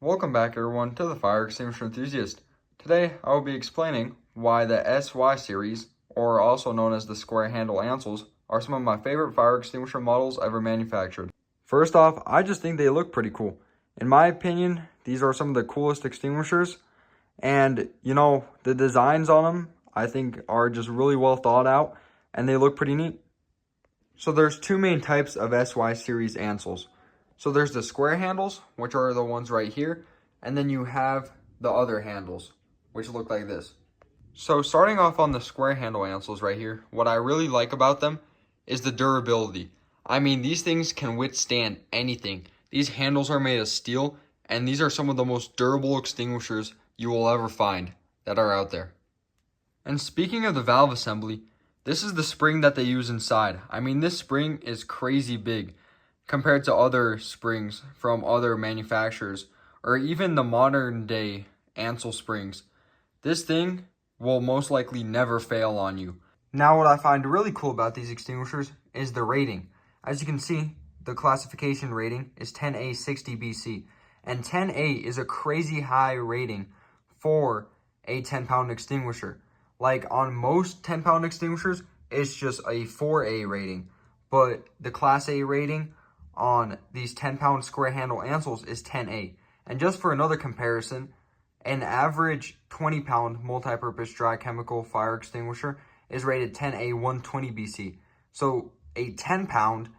Welcome back everyone to the Fire Extinguisher Enthusiast. Today I will be explaining why the SY series, or also known as the square handle Ansuls, are some of my favorite fire extinguisher models ever manufactured. First off, I just think they look pretty cool. In my opinion, these are some of the coolest extinguishers, and the designs on them I think are just really well thought out and they look pretty neat. So there's two main types of SY series Ansuls. So there's the square handles, which are the ones right here, and then you have the other handles, which look like this. So starting off on the square handle Ansuls right here, what I really like about them is the durability. I mean, these things can withstand anything. These handles are made of steel, and these are some of the most durable extinguishers you will ever find that are out there. And speaking of the valve assembly, this is the spring that they use inside. I mean, this spring is crazy big compared to other springs from other manufacturers, or even the modern day Ansul springs. This thing will most likely never fail on you. Now, what I find really cool about these extinguishers is the rating. As you can see, the classification rating is 10A 60 BC, and 10A is a crazy high rating for a 10-pound extinguisher. Like on most 10-pound extinguishers, it's just a 4A rating, but the Class A rating on these 10-pound square handle Ansuls is 10A. And just for another comparison, an average 20-pound multi-purpose dry chemical fire extinguisher is rated 10A 120 BC. So a 10-pound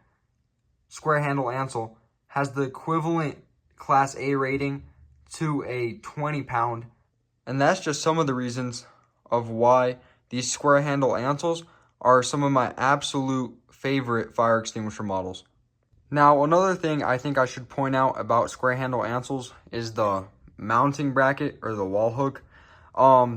square handle Ansul has the equivalent Class A rating to a 20-pound. And that's just some of the reasons of why these square handle Ansuls are some of my absolute favorite fire extinguisher models. Now, another thing I think I should point out about square handle Ansuls is the mounting bracket or the wall hook.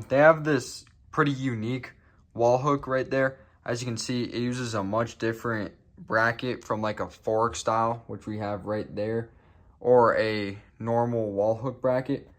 They have this pretty unique wall hook right there. As you can see, it uses a much different bracket from like a fork style, which we have right there, or a normal wall hook bracket.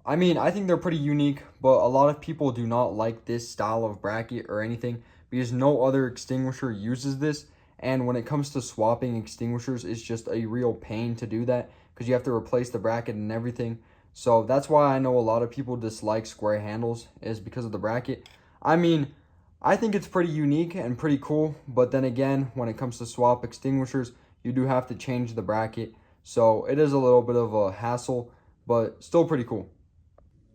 I mean, I think they're pretty unique, but a lot of people do not like this style of bracket or anything because no other extinguisher uses this. And when it comes to swapping extinguishers, it's just a real pain to do that because you have to replace the bracket and everything. So that's why I know a lot of people dislike square handles, is because of the bracket. I mean, I think it's pretty unique and pretty cool, but then again, when it comes to swap extinguishers, you do have to change the bracket. So it is a little bit of a hassle, but still pretty cool.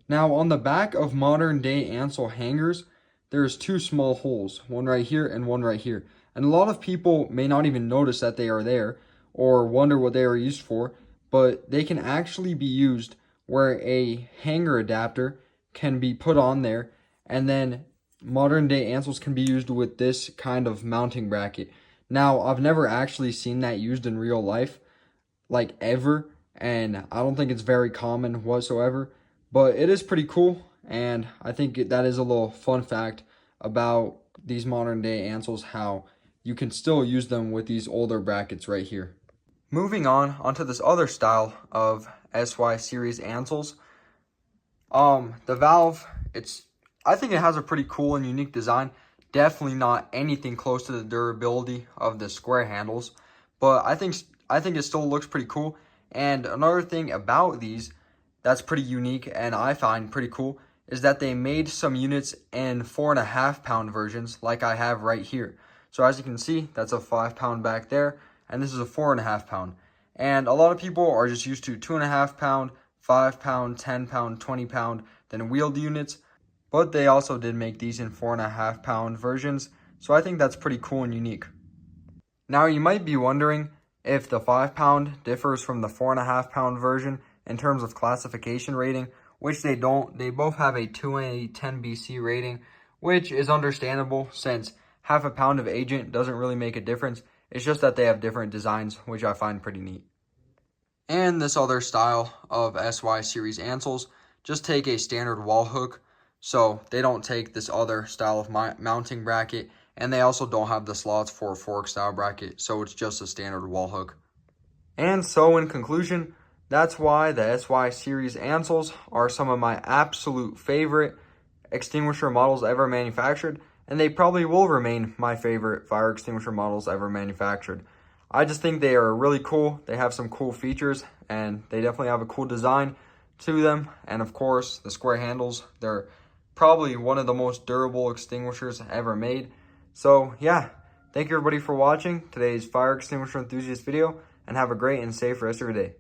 Now, on the back of modern day Ansul hangers, there's two small holes, one right here and one right here. And a lot of people may not even notice that they are there or wonder what they are used for, but they can actually be used where a hanger adapter can be put on there, and then modern day Ansuls can be used with this kind of mounting bracket. Now, I've never actually seen that used in real life, like ever, and I don't think it's very common whatsoever, but it is pretty cool, and I think that is a little fun fact about these modern day Ansuls, how you can still use them with these older brackets right here. Moving onto this other style of SY series Ansuls. The valve, I think it has a pretty cool and unique design. Definitely not anything close to the durability of the square handles, but I think it still looks pretty cool. And another thing about these that's pretty unique and I find pretty cool is that they made some units in 4.5-pound versions like I have right here. So as you can see, that's a 5-pound back there, and this is a 4.5-pound. And a lot of people are just used to 2.5-pound, 5-pound, 10-pound, 20-pound, then wheeled units. But they also did make these in 4.5-pound versions, so I think that's pretty cool and unique. Now you might be wondering if the 5-pound differs from the 4.5-pound version in terms of classification rating, which they don't. They both have a 2A 10 BC rating, which is understandable since half a pound of agent doesn't really make a difference. It's just that they have different designs, which I find pretty neat. And this other style of SY series Ansuls just take a standard wall hook, so they don't take this other style of mounting bracket, and they also don't have the slots for a fork style bracket, so it's just a standard wall hook. And so in conclusion, that's why the SY series Ansuls are some of my absolute favorite extinguisher models ever manufactured, and they probably will remain my favorite fire extinguisher models ever manufactured. I just think they are really cool. They have some cool features, and they definitely have a cool design. to them. And of course, the square handles, they're probably one of the most durable extinguishers ever made. So yeah, thank you everybody for watching today's fire extinguisher enthusiast video, and have a great and safe rest of your day.